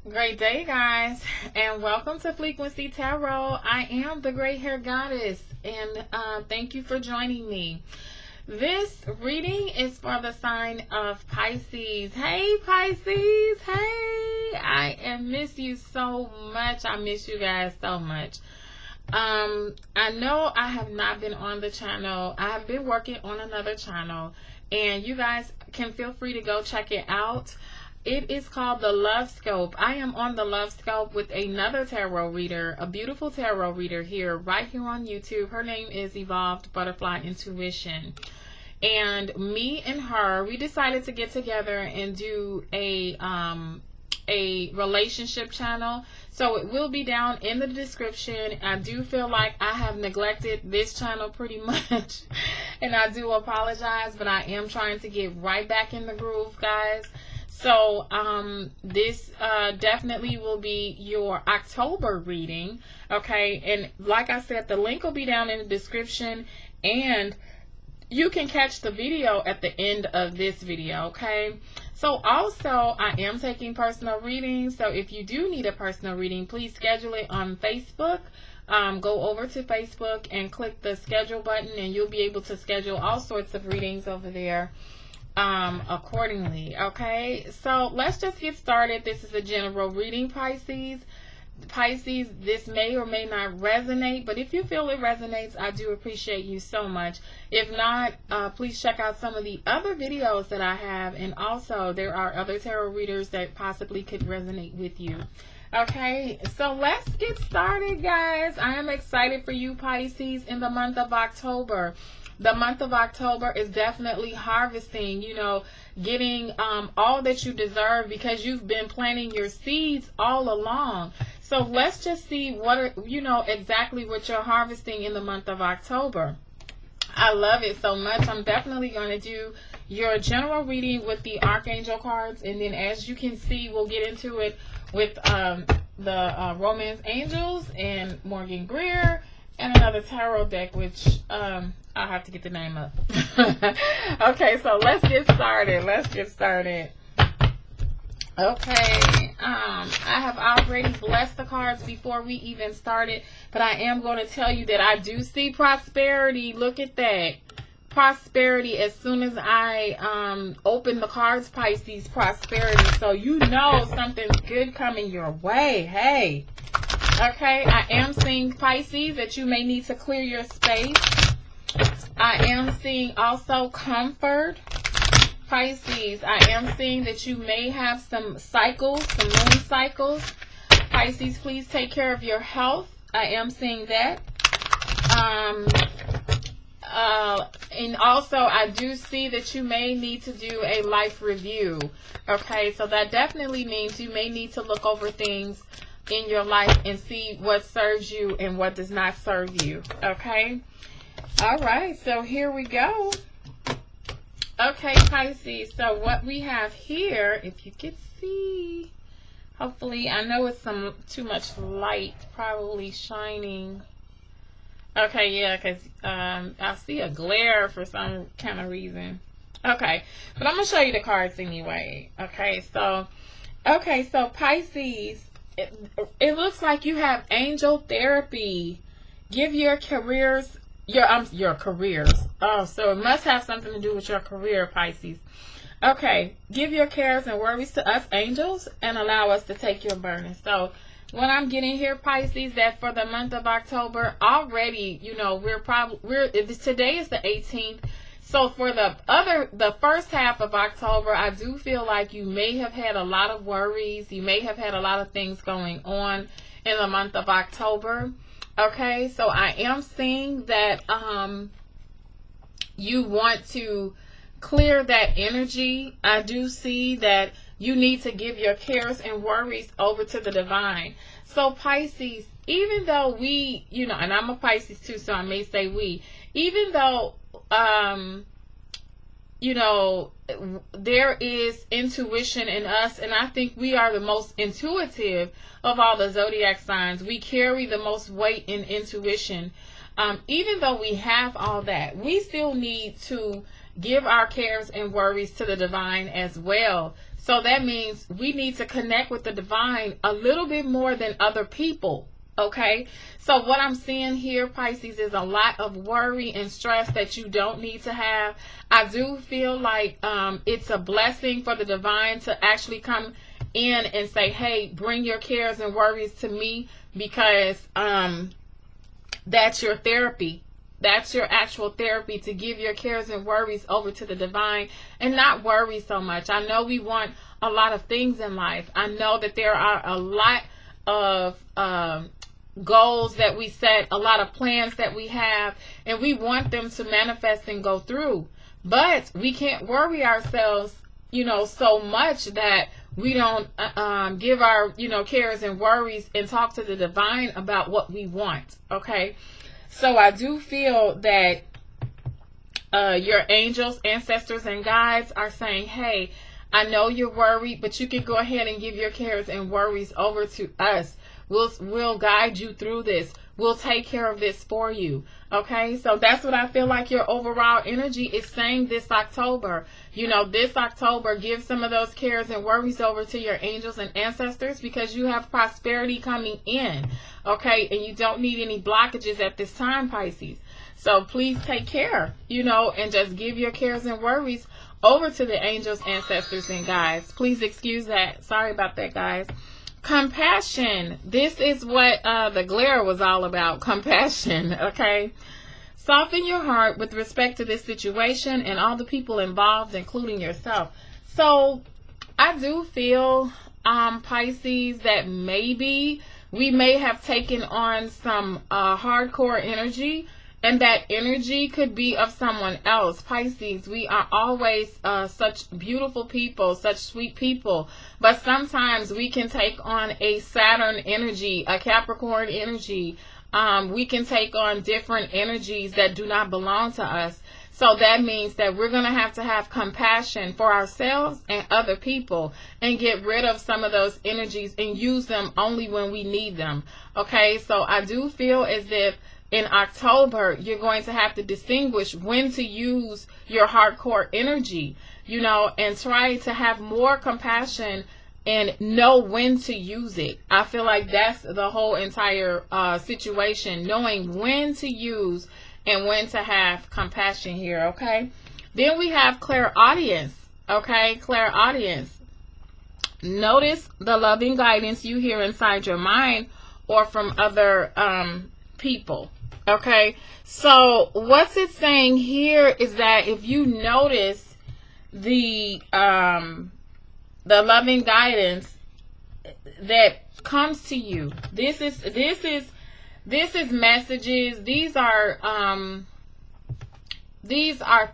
Great day, guys, and welcome to Fleekqueenseetarot. I am the gray hair goddess, and thank you for joining me. This reading is for the sign of Pisces. Hey, Pisces. Hey, I miss you so much. I miss you guys so much. I know I have not been on the channel. I have been working on another channel, and you guys can feel free to go check it out. It is called the Love Scope. I am on the Love Scope with another tarot reader, a beautiful tarot reader right here on YouTube. Her name is Evolved Butterfly Intuition. And me and her, we decided to get together and do a relationship channel. So it will be down in the description. I do feel like I have neglected this channel pretty much. And I do apologize, but I am trying to get right back in the groove, guys. So this definitely will be your October reading, okay? And like I said, the link will be down in the description, and you can catch the video at the end of this video, okay? So also, I am taking personal readings, so if you do need a personal reading, please schedule it on Facebook. Go over to Facebook and click the schedule button, and you'll be able to schedule all sorts of readings over there accordingly. Okay, so let's just get started. This is a general reading, Pisces. Pisces, this may or may not resonate, but if you feel it resonates, I do appreciate you so much. If not, please check out some of the other videos that I have, and also there are other tarot readers that possibly could resonate with you. Okay, so let's get started, guys. I am excited for you, Pisces, in the month of October. The month of October is definitely harvesting, you know, getting all that you deserve, because you've been planting your seeds all along. So let's just see what, you know, exactly what you're harvesting in the month of October. I love it so much. I'm definitely going to do your general reading with the Archangel cards, and then as you can see, we'll get into it with the Romance Angels and Morgan Greer and another tarot deck, which I'll have to get the name up. Okay, so let's get started. Okay, I have already blessed the cards before we even started, but I am going to tell you that I do see prosperity. Look at that. Prosperity as soon as I open the cards, Pisces, prosperity. So you know something's good coming your way. Hey. Okay, I am seeing, Pisces, that you may need to clear your space. I am seeing also comfort. Pisces, I am seeing that you may have some cycles, some moon cycles. Pisces, please take care of your health. I am seeing that. And also, I do see that you may need to do a life review. Okay, so that definitely means you may need to look over things in your life and see what serves you and what does not serve you. Okay, all right, so here we go. Okay, Pisces, so what we have here, if you could see, hopefully, I know it's too much light probably shining. Okay, yeah, because I see a glare for some kind of reason. Okay, but I'm going to show you the cards anyway. Okay, so Pisces, it looks like you have angel therapy. Give your careers, your careers. Oh, so it must have something to do with your career, Pisces. Okay, give your cares and worries to us angels and allow us to take your burdens. So what I'm getting here, Pisces, that for the month of October already, you know, today is the 18th. So for the first half of October, I do feel like you may have had a lot of worries. You may have had a lot of things going on in the month of October. Okay, so I am seeing that you want to clear that energy. I do see that you need to give your cares and worries over to the divine. So Pisces, even though we, you know, and I'm a Pisces too, so I may say we, even though you know, there is intuition in us, and I think we are the most intuitive of all the zodiac signs. We carry the most weight in intuition. Even though we have all that, we still need to give our cares and worries to the divine as well, So that means we need to connect with the divine a little bit more than other people. Okay, so what I'm seeing here, Pisces, is a lot of worry and stress that you don't need to have. I do feel like it's a blessing for the divine to actually come in and say, hey, bring your cares and worries to me, because that's your therapy. That's your actual therapy, to give your cares and worries over to the divine and not worry so much. I know we want a lot of things in life. I know that there are a lot of goals that we set, a lot of plans that we have, and we want them to manifest and go through. But we can't worry ourselves, so much that we don't give our, cares and worries and talk to the divine about what we want. Okay. So I do feel that your angels, ancestors, and guides are saying, hey, I know you're worried, but you can go ahead and give your cares and worries over to us. We'll guide you through this. We'll take care of this for you. Okay, so that's what I feel like your overall energy is saying this October. This October, give some of those cares and worries over to your angels and ancestors, because you have prosperity coming in. Okay, and you don't need any blockages at this time, Pisces. So please take care, and just give your cares and worries over to the angels, ancestors, and guides. Please excuse that. Sorry about that, guys. Compassion. This is what the glare was all about. Compassion. Okay. Soften your heart with respect to this situation and all the people involved, including yourself. So I do feel, Pisces, that maybe we may have taken on some hardcore energy, and that energy could be of someone else. Pisces, we are always such beautiful people, such sweet people. But sometimes we can take on a Saturn energy, a Capricorn energy. We can take on different energies that do not belong to us. So that means that we're going to have compassion for ourselves and other people, and get rid of some of those energies and use them only when we need them. Okay, so I do feel as if in October, you're going to have to distinguish when to use your hardcore energy, and try to have more compassion and know when to use it. I feel like that's the whole entire situation, knowing when to use and when to have compassion here, okay? Then we have clairaudience, okay? Clairaudience. Notice the loving guidance you hear inside your mind or from other people. Okay, so what's it saying here is that if you notice the loving guidance that comes to you, this is messages. These are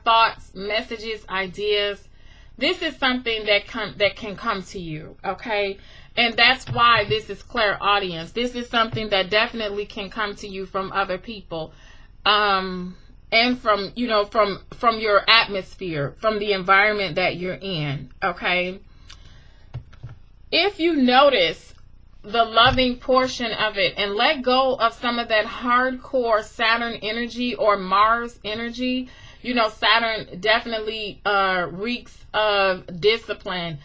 thoughts, messages, ideas. This is something that can come to you. Okay. And that's why this is clairaudience. This is something that definitely can come to you from other people, and from your atmosphere, from the environment that you're in. Okay. If you notice the loving portion of it and let go of some of that hardcore Saturn energy or Mars energy, Saturn definitely reeks of discipline.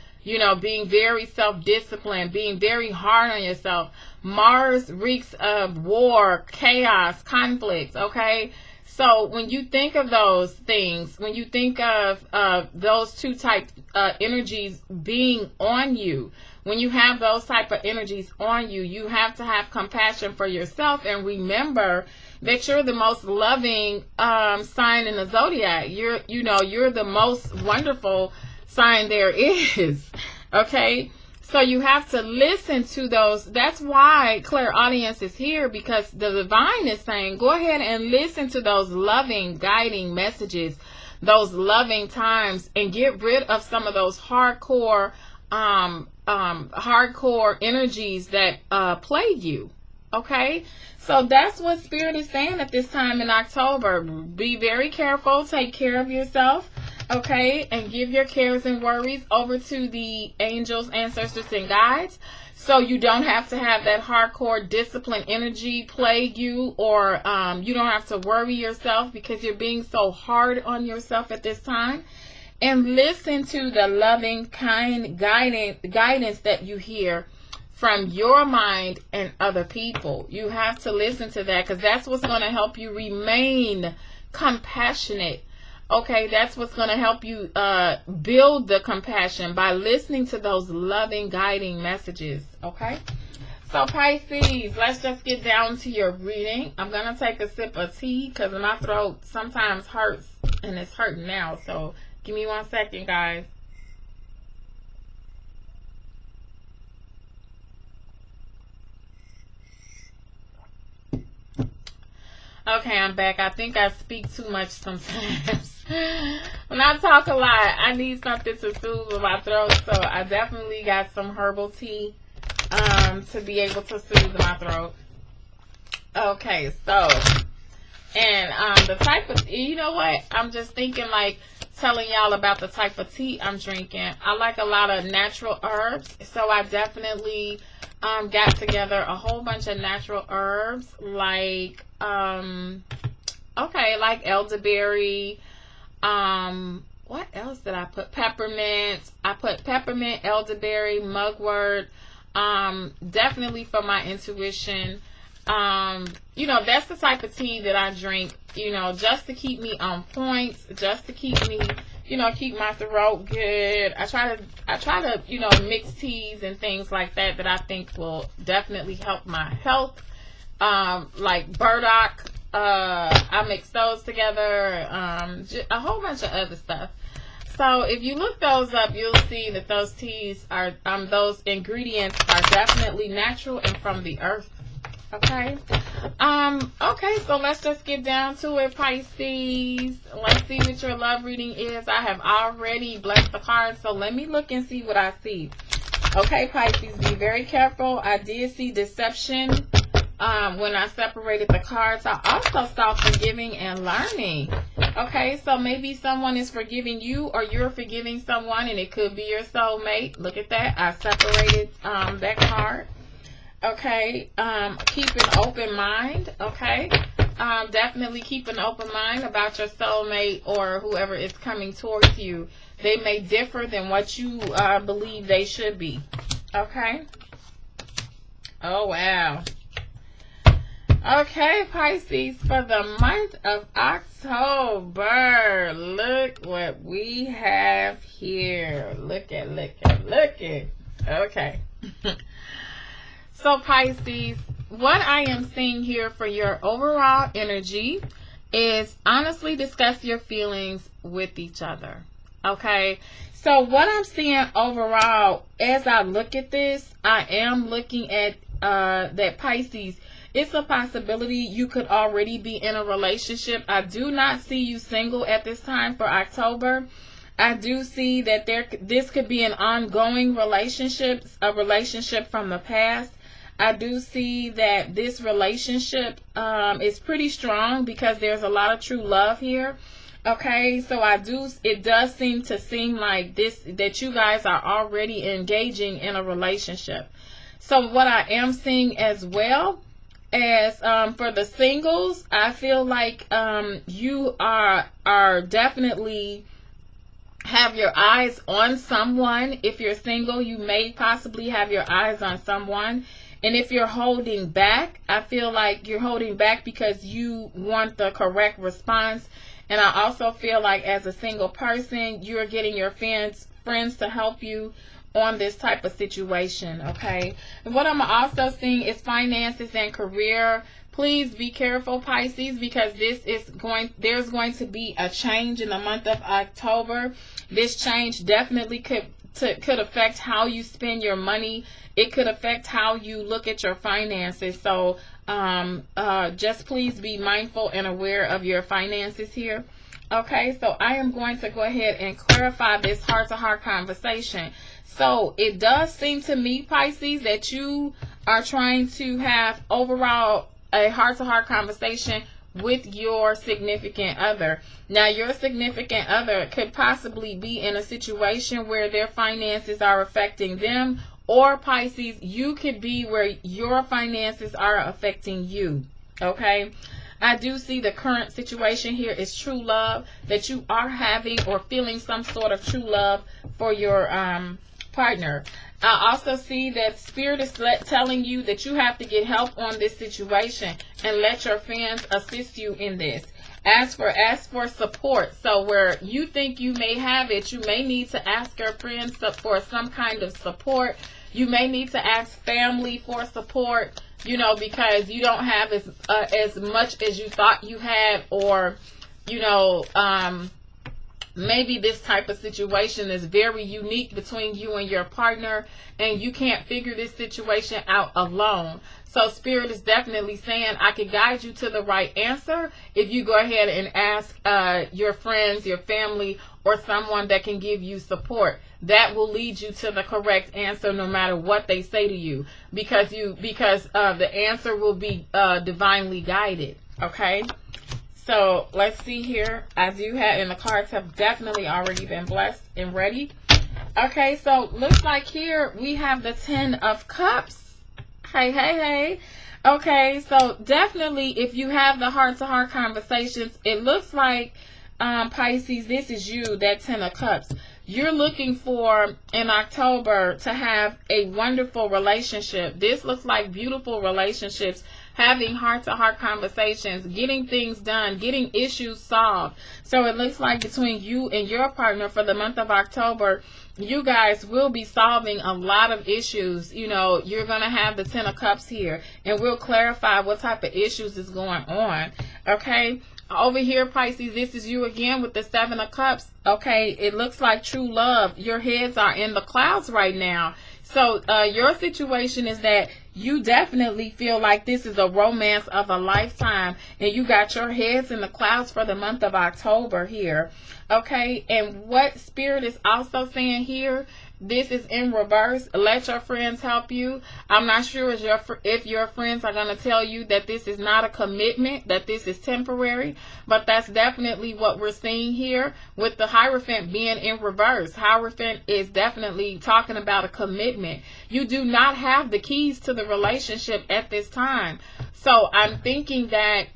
Being very self-disciplined, being very hard on yourself. Mars reeks of war, chaos, conflicts, okay? So when you think of those things, when you think of those two type energies being on you, when you have those type of energies on you, you have to have compassion for yourself and remember that you're the most loving sign in the zodiac. You're the most wonderful sign there is. Okay, so you have to listen to those. That's why clairaudience is here, because the divine is saying go ahead and listen to those loving guiding messages, those loving times, and get rid of some of those hardcore energies that plague you. Okay, so that's what Spirit is saying at this time in October. Be very careful, take care of yourself. Okay, and give your cares and worries over to the angels, ancestors, and guides, so you don't have to have that hardcore discipline energy plague you, or you don't have to worry yourself because you're being so hard on yourself at this time. and listen to the loving, kind guidance that you hear from your mind and other people. You have to listen to that, because that's what's going to help you remain compassionate. Okay, that's what's going to help you build the compassion, by listening to those loving, guiding messages. Okay, so Pisces, let's just get down to your reading. I'm going to take a sip of tea because my throat sometimes hurts, and it's hurting now. So give me 1 second, guys. Okay, I'm back. I think I speak too much sometimes. When I talk a lot, I need something to soothe my throat. So I definitely got some herbal tea to be able to soothe my throat. Okay, so, and the type of, you know what? I'm just thinking, like, telling y'all about the type of tea I'm drinking. I like a lot of natural herbs, so I definitely got together a whole bunch of natural herbs, like like elderberry. What else did I put? Peppermint. I put peppermint, elderberry, mugwort. Definitely for my intuition. You know, that's the type of tea that I drink, you know, just to keep me on point, just to keep me, you know, keep my throat good. I try to, you know, mix teas and things like that I think will definitely help my health. Like burdock, I mix those together, a whole bunch of other stuff. So if you look those up, you'll see that those teas are, those ingredients are definitely natural and from the earth. Okay. Okay, so let's just get down to it, Pisces. Let's see what your love reading is. I have already blessed the cards, so let me look and see what I see. Okay, Pisces, be very careful. I did see deception when I separated the cards. I also saw forgiving and learning. Okay, so maybe someone is forgiving you, or you're forgiving someone, and it could be your soulmate. Look at that. I separated that card. Okay, keep an open mind. Okay, definitely keep an open mind about your soulmate or whoever is coming towards you. They may differ than what you believe they should be. Okay. Oh, wow. Okay, Pisces, for the month of October, look what we have here. Look at. Okay. So, Pisces, what I am seeing here for your overall energy is honestly discuss your feelings with each other. Okay? So, what I'm seeing overall, as I look at this, I am looking at that Pisces, it's a possibility you could already be in a relationship. I do not see you single at this time for October. I do see that this could be an ongoing relationship, a relationship from the past. I do see that this relationship is pretty strong because there's a lot of true love here. Okay, so it does seem like that you guys are already engaging in a relationship. So what I am seeing as well as for the singles, I feel like you are definitely have your eyes on someone. If you're single, you may possibly have your eyes on someone. And if you're holding back, I feel like you're holding back because you want the correct response. And I also feel like as a single person, you're getting your friends to help you on this type of situation, okay? And what I'm also seeing is finances and career. Please be careful, Pisces, because there's going to be a change in the month of October. This change definitely could affect how you spend your money. It could affect how you look at your finances. So just please be mindful and aware of your finances here. Okay, so I am going to go ahead and clarify this heart-to-heart conversation. So it does seem to me, Pisces, that you are trying to have overall a heart-to-heart conversation with your significant other. Now, your significant other could possibly be in a situation where their finances are affecting them, or Pisces, you could be where your finances are affecting you. Okay? I do see the current situation here is true love, that you are having or feeling some sort of true love for your partner. I also see that Spirit is telling you that you have to get help on this situation and let your friends assist you in this. Ask for support. So where you think you may have it, you may need to ask your friends for some kind of support. You may need to ask family for support, you know, because you don't have as much as you thought you had, or, you know, maybe this type of situation is very unique between you and your partner, and you can't figure this situation out alone. So Spirit is definitely saying, I can guide you to the right answer if you go ahead and ask your friends, your family, or someone that can give you support. That will lead you to the correct answer no matter what they say to you, because the answer will be divinely guided. Okay? So let's see here. I do have, and the cards have definitely already been blessed and ready. Okay, so looks like here we have the 10 of Cups. Hey. Okay, so definitely if you have the heart-to-heart conversations, it looks like, Pisces, this is you, that 10 of Cups. You're looking for, in October, to have a wonderful relationship. This looks like beautiful relationships, having heart-to-heart conversations, getting things done, getting issues solved. So it looks like between you and your partner for the month of October, you guys will be solving a lot of issues. You know, you're going to have the 10 of Cups here, and we'll clarify what type of issues is going on. Okay? Over here, Pisces, this is you again with the 7 of Cups. Okay, it looks like true love. Your heads are in the clouds right now. So your situation is that you definitely feel like this is a romance of a lifetime, and you got your heads in the clouds for the month of October here. Okay, and what Spirit is also saying here, this is in reverse. Let your friends help you. I'm not sure if your friends are going to tell you that this is not a commitment, that this is temporary, but that's definitely what we're seeing here with the Hierophant being in reverse. Hierophant is definitely talking about a commitment. You do not have the keys to the relationship at this time. So I'm thinking that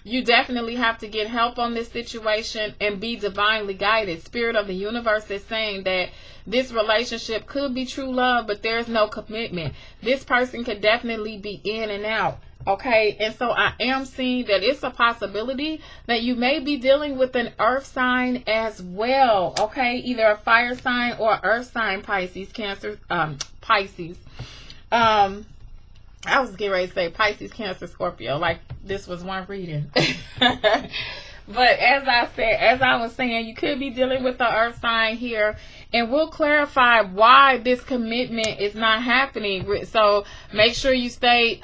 you definitely have to get help on this situation and be divinely guided. Spirit of the universe is saying that this relationship could be true love, but there's no commitment. This person could definitely be in and out. Okay, and so I am seeing that it's a possibility that you may be dealing with an earth sign as well. Okay, either a fire sign or earth sign, Pisces, Cancer, Pisces. I was getting ready to say Pisces, Cancer, Scorpio, like this was one reading. But as I was saying, you could be dealing with the earth sign here, and we'll clarify why this commitment is not happening. So make sure you stay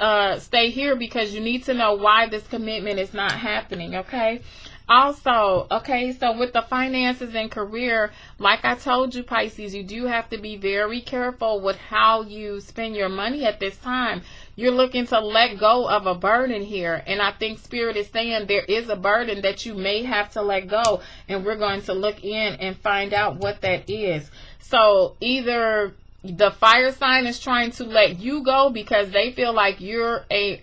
here, because you need to know why this commitment is not happening. Okay. Also, okay, so with the finances and career, like I told you, Pisces, you do have to be very careful with how you spend your money at this time. You're looking to let go of a burden here, and I think Spirit is saying there is a burden that you may have to let go, and we're going to look in and find out what that is. So either the fire sign is trying to let you go because they feel like you're a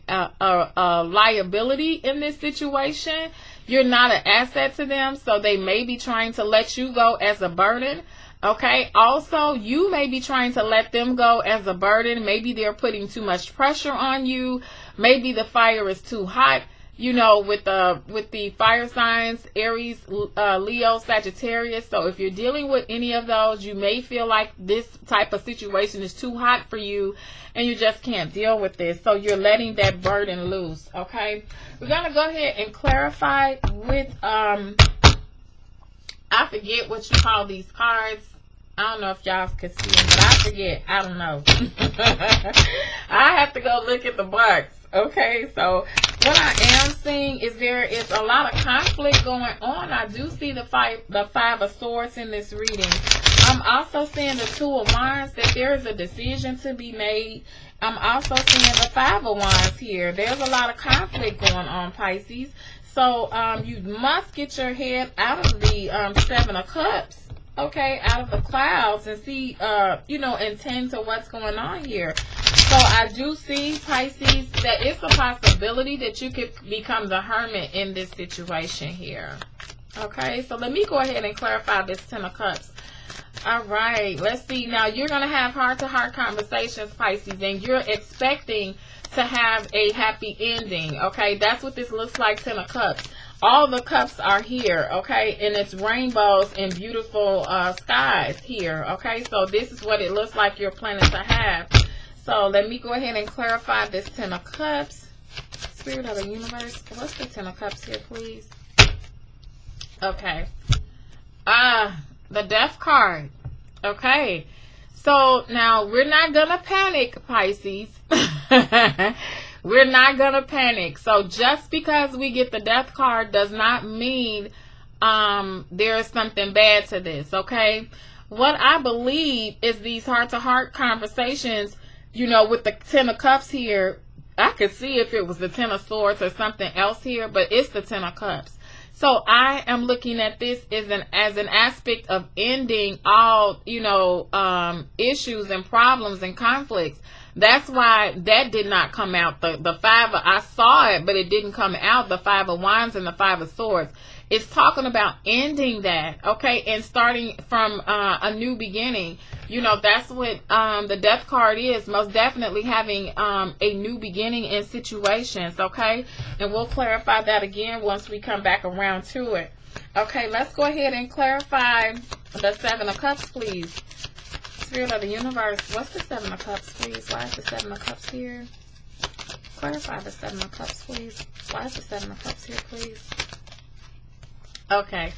liability in this situation. You're not an asset to them, so they may be trying to let you go as a burden. Okay, also you may be trying to let them go as a burden. Maybe they're putting too much pressure on you. Maybe the fire is too hot. You know, with the fire signs, Aries, Leo, Sagittarius. So if you're dealing with any of those, you may feel like this type of situation is too hot for you and you just can't deal with this. So you're letting that burden loose. Okay. We're going to go ahead and clarify with, I forget what you call these cards. I don't know if y'all can see them, but I forget. I don't know. I have to go look at the box. Okay, so what I am seeing is there is a lot of conflict going on. I do see the five of Swords in this reading. I'm also seeing the 2 of Wands, that there is a decision to be made. I'm also seeing the 5 of Wands here. There's a lot of conflict going on, Pisces. So you must get your head out of the 7 of Cups. okay, out of the clouds and see, you know, and tend to what's going on here. So I do see, Pisces, that it's a possibility that you could become the hermit in this situation here. Okay, so let me go ahead and clarify this Ten of Cups. All right, let's see. Now, you're going to have heart-to-heart conversations, Pisces, and you're expecting to have a happy ending, okay? That's what this looks like, Ten of Cups. All the cups are here, okay? And it's rainbows and beautiful skies here, okay? So this is what it looks like you're planning to have. So let me go ahead and clarify this Ten of Cups. Spirit of the universe, what's the Ten of Cups here, please? Okay. The Death card. Okay. So now we're not going to panic, Pisces. We're not going to panic. So just because we get the Death card does not mean there is something bad to this, okay? What I believe is these heart-to-heart conversations, you know, with the Ten of Cups here, I could see if it was the Ten of Swords or something else here, but it's the Ten of Cups. So I am looking at this as an aspect of ending all, you know, issues and problems and conflicts. That's why that did not come out. The Five, I saw it, but it didn't come out. The Five of Wands and the Five of Swords. It's talking about ending that, okay, and starting from a new beginning. You know, that's what the Death card is, most definitely having a new beginning in situations, okay? And we'll clarify that again once we come back around to it. Okay, let's go ahead and clarify the Seven of Cups, please. Spirit of the universe, what's the Seven of Cups, please? Why is the Seven of Cups here? Clarify the Seven of Cups, please. Why is the Seven of Cups here, please? Okay,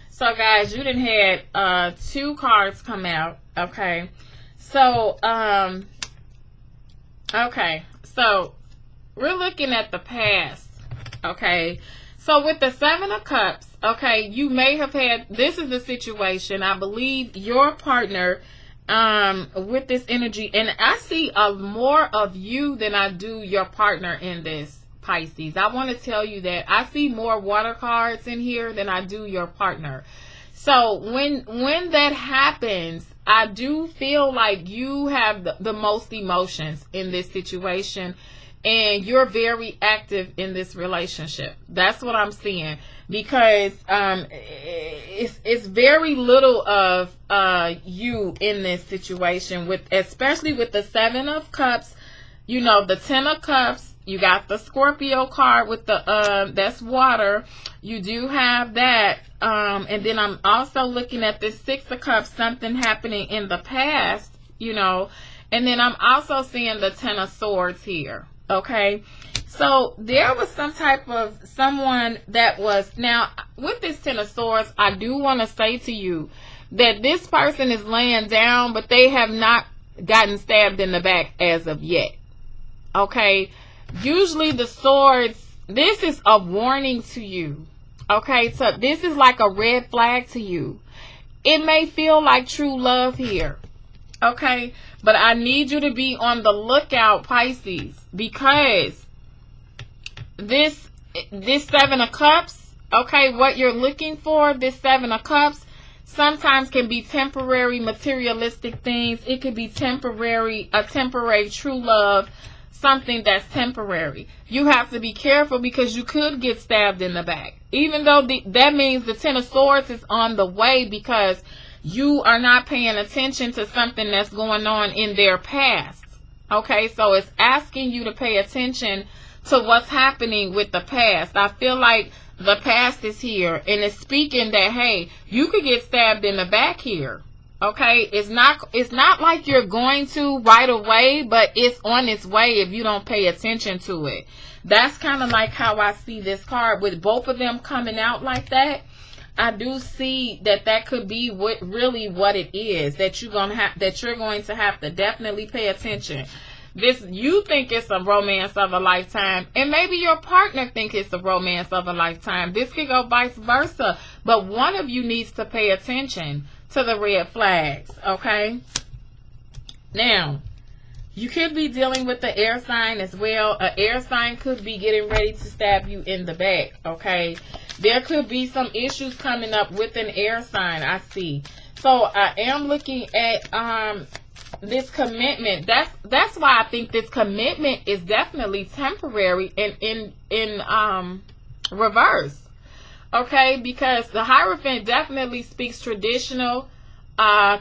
so guys, you done had 2 cards come out, okay? So, okay, so we're looking at the past, okay? So with the Seven of Cups, okay, you may have had, this is the situation, I believe your partner, with this energy, and I see more of you than I do your partner in this, Pisces. I want to tell you that I see more water cards in here than I do your partner. So when that happens, I do feel like you have the most emotions in this situation, and you're very active in this relationship. That's what I'm seeing, because it's very little of you in this situation, with especially with the Seven of Cups, you know, the Ten of Cups. You got the Scorpio card with the that's water. You do have that, and then I'm also looking at this Six of Cups, something happening in the past, you know, and then I'm also seeing the Ten of Swords here. Okay, so there was some type of someone that was, now with this Ten of Swords, I do want to say to you that this person is laying down, but they have not gotten stabbed in the back as of yet. Okay, usually the swords, this is a warning to you. Okay, so this is like a red flag to you. It may feel like true love here. Okay, but I need you to be on the lookout, Pisces, because this Seven of Cups, okay, what you're looking for, this Seven of Cups, sometimes can be temporary materialistic things. It could be temporary, a temporary true love, something that's temporary. You have to be careful because you could get stabbed in the back. Even though that means the Ten of Swords is on the way, because you are not paying attention to something that's going on in their past. Okay, so it's asking you to pay attention to what's happening with the past. I feel like the past is here, and it's speaking that, hey, you could get stabbed in the back here. Okay, it's not like you're going to right away, but it's on its way if you don't pay attention to it. That's kind of like how I see this card, with both of them coming out like that. I do see that could be really what it is, that you're going to have to definitely pay attention. This, you think it's a romance of a lifetime, and maybe your partner think it's a romance of a lifetime. This could go vice versa, but one of you needs to pay attention to the red flags. Okay, now you could be dealing with the air sign as well. An air sign could be getting ready to stab you in the back. Okay, there could be some issues coming up with an air sign, I see. So I am looking at this commitment. That's why I think this commitment is definitely temporary and in reverse. Okay, because the Hierophant definitely speaks traditional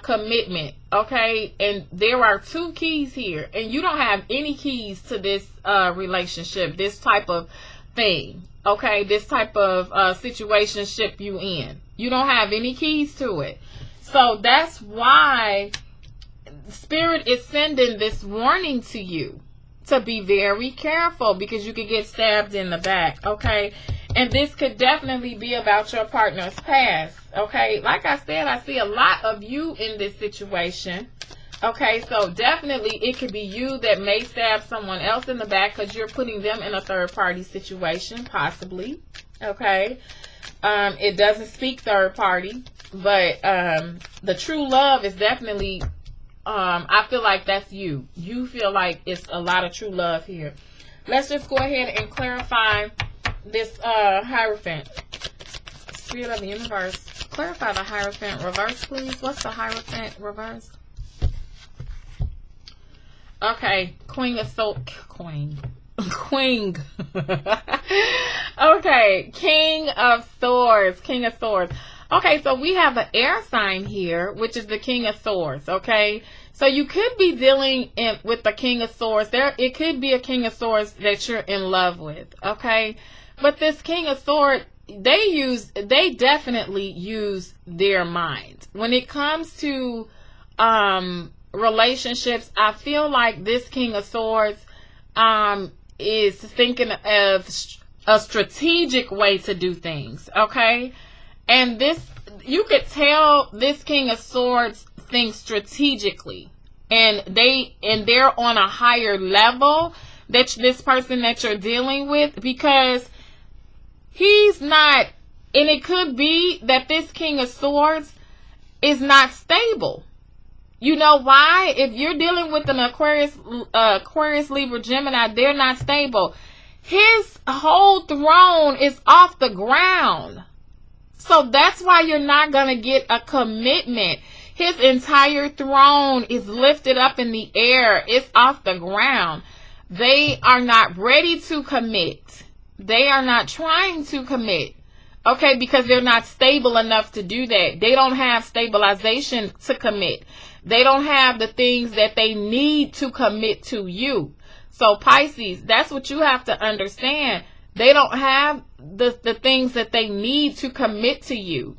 commitment. Okay, and there are 2 keys here, and you don't have any keys to this relationship, this type of thing. Okay, this type of situationship you in. You don't have any keys to it. So that's why Spirit is sending this warning to you to be very careful, because you could get stabbed in the back. Okay, and this could definitely be about your partner's past. Okay, like I said, I see a lot of you in this situation. Okay, so definitely it could be you that may stab someone else in the back because you're putting them in a third party situation, possibly. Okay, it doesn't speak third party, but the true love is definitely, I feel like that's you. You feel like it's a lot of true love here. Let's just go ahead and clarify this Hierophant. Spirit of the universe, clarify the Hierophant reverse, please. What's the Hierophant reverse? Okay, Queen. Okay, King of Swords. King of Swords. Okay, so we have an air sign here, which is the King of Swords. Okay, so you could be dealing with the King of Swords. It could be a King of Swords that you're in love with. Okay, but this King of Swords, they definitely use their mind when it comes to relationships. I feel like this King of Swords is thinking of a strategic way to do things. Okay, and this, you could tell this King of Swords thinks strategically, and they're on a higher level, that this person that you're dealing with, because he's not, and it could be that this King of Swords is not stable. You know why? If you're dealing with an Aquarius, Libra, Gemini, they're not stable. His whole throne is off the ground. So that's why you're not going to get a commitment. His entire throne is lifted up in the air. It's off the ground. They are not ready to commit. They are not trying to commit. Okay, because they're not stable enough to do that. They don't have stabilization to commit. They don't have the things that they need to commit to you. So Pisces, that's what you have to understand. They don't have the things that they need to commit to you.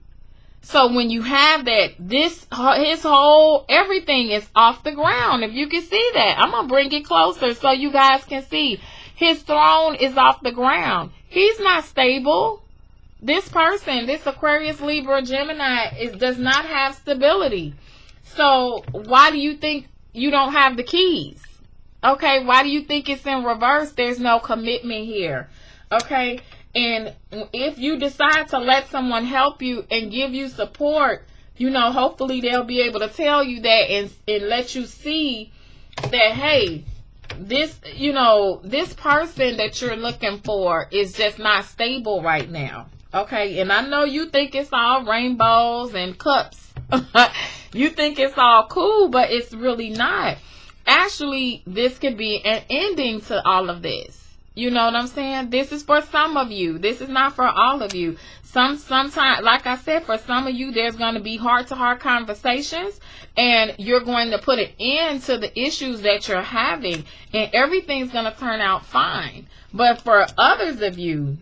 So when you have that, his whole, everything is off the ground. If you can see that, I'm going to bring it closer so you guys can see. His throne is off the ground. He's not stable. This person, this Aquarius, Libra, Gemini, does not have stability. So why do you think you don't have the keys? Okay, why do you think it's in reverse? There's no commitment here. Okay, and if you decide to let someone help you and give you support, hopefully they'll be able to tell you that and let you see that, hey, this person that you're looking for is just not stable right now. Okay, and I know you think it's all rainbows and cups. You think it's all cool, but it's really not. Actually, this could be an ending to all of this. You know what I'm saying? This is for some of you. This is not for all of you. Sometimes, like I said, for some of you, there's going to be heart-to-heart conversations, and you're going to put an end to the issues that you're having, and everything's going to turn out fine. But for others of you,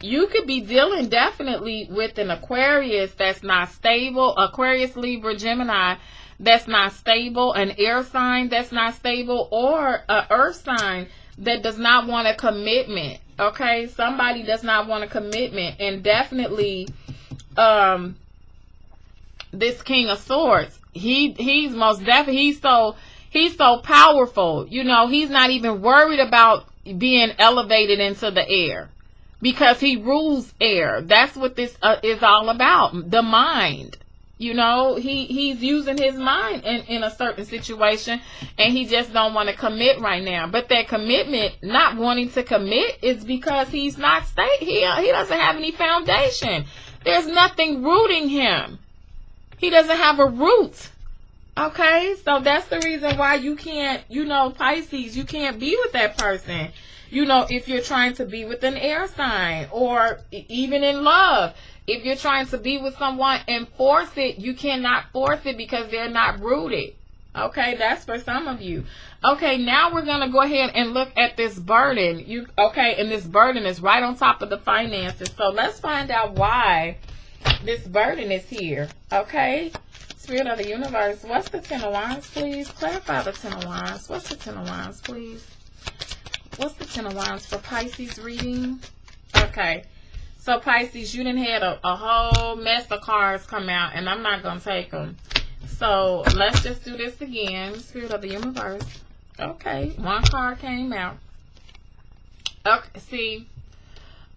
you could be dealing definitely with an Aquarius that's not stable, Aquarius, Libra, Gemini that's not stable, an air sign that's not stable, or an earth sign that does not want a commitment. Okay, somebody does not want a commitment, and definitely this King of Swords, he's most definitely, he's so powerful. He's not even worried about being elevated into the air, because he rules air. That's what this is all about. The mind. He's using his mind in a certain situation, and he just don't want to commit right now. But that commitment, not wanting to commit, is because he's not he doesn't have any foundation. There's nothing rooting him. He doesn't have a root. Okay, so that's the reason why you can't, you know, Pisces, you can't be with that person. You know, if you're trying to be with an air sign, or even in love, if you're trying to be with someone and force it, you cannot force it because they're not rooted. Okay, that's for some of you. Okay, now we're going to go ahead and look at this burden. Okay, and this burden is right on top of the finances. So let's find out why this burden is here. Okay, Spirit of the Universe, what's the Ten of Wands, please? Clarify the Ten of Wands. What's the Ten of Wands, please? What's the Ten of Wands for Pisces reading? Okay, so Pisces, you done had a whole mess of cards come out, and I'm not going to take them. So let's just do this again. Spirit of the Universe. Okay, one card came out. Okay, see.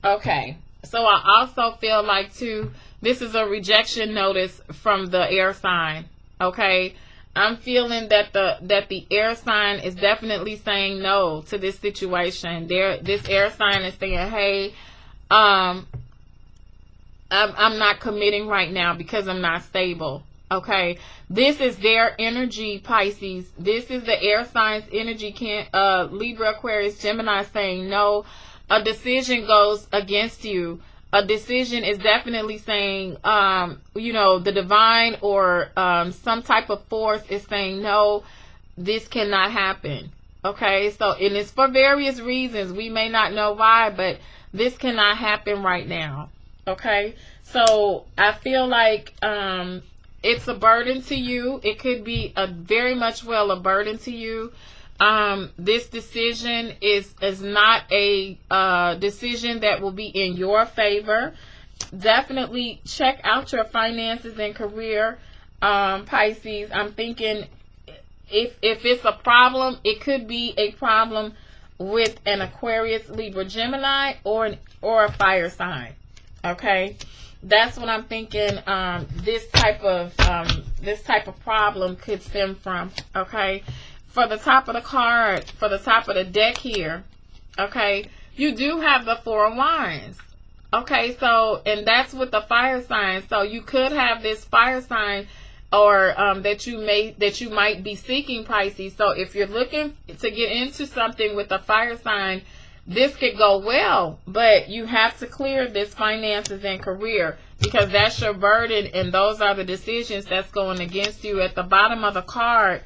Okay, so I also feel like, too, this is a rejection notice from the air sign. Okay, I'm feeling that the air sign is definitely saying no to this situation. This air sign is saying, hey, I'm not committing right now because I'm not stable. Okay, this is their energy, Pisces. This is the air signs energy. Libra, Aquarius, Gemini saying no. A decision goes against you. A decision is definitely saying, you know, the divine or some type of force is saying no, this cannot happen. Okay, so, and it's for various reasons. We may not know why, but this cannot happen right now. Okay, so I feel like it's a burden to you. It could be very much well a burden to you. This decision is not a decision that will be in your favor. Definitely check out your finances and career, Pisces. I'm thinking if it's a problem, it could be a problem with an Aquarius, Libra, Gemini, or a fire sign. Okay, that's what I'm thinking. This type of problem could stem from. Okay, for the top of the card, for the top of the deck here. Okay, you do have the Four of Wands. Okay, so, and that's with the fire sign. So you could have this fire sign, or that you might be seeking, Pisces. So if you're looking to get into something with a fire sign, this could go well, but you have to clear this finances and career, because that's your burden, and those are the decisions that's going against you. At the bottom of the card,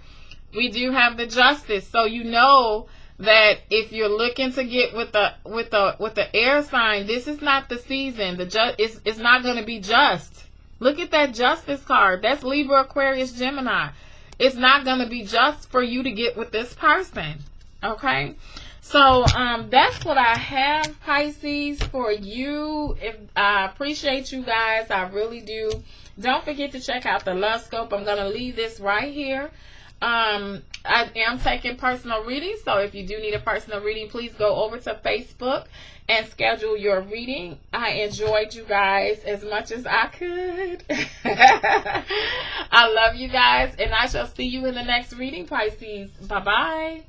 we do have the Justice. So you know that if you're looking to get with the air sign, this is not the season. It's not going to be just. Look at that Justice card. That's Libra, Aquarius, Gemini. It's not going to be just for you to get with this person. Okay? So that's what I have, Pisces, for you. I appreciate you guys. I really do. Don't forget to check out the Love Scope. I'm going to leave this right here. I am taking personal readings, so if you do need a personal reading, please go over to Facebook and schedule your reading. I enjoyed you guys as much as I could. I love you guys, and I shall see you in the next reading, Pisces. Bye-bye.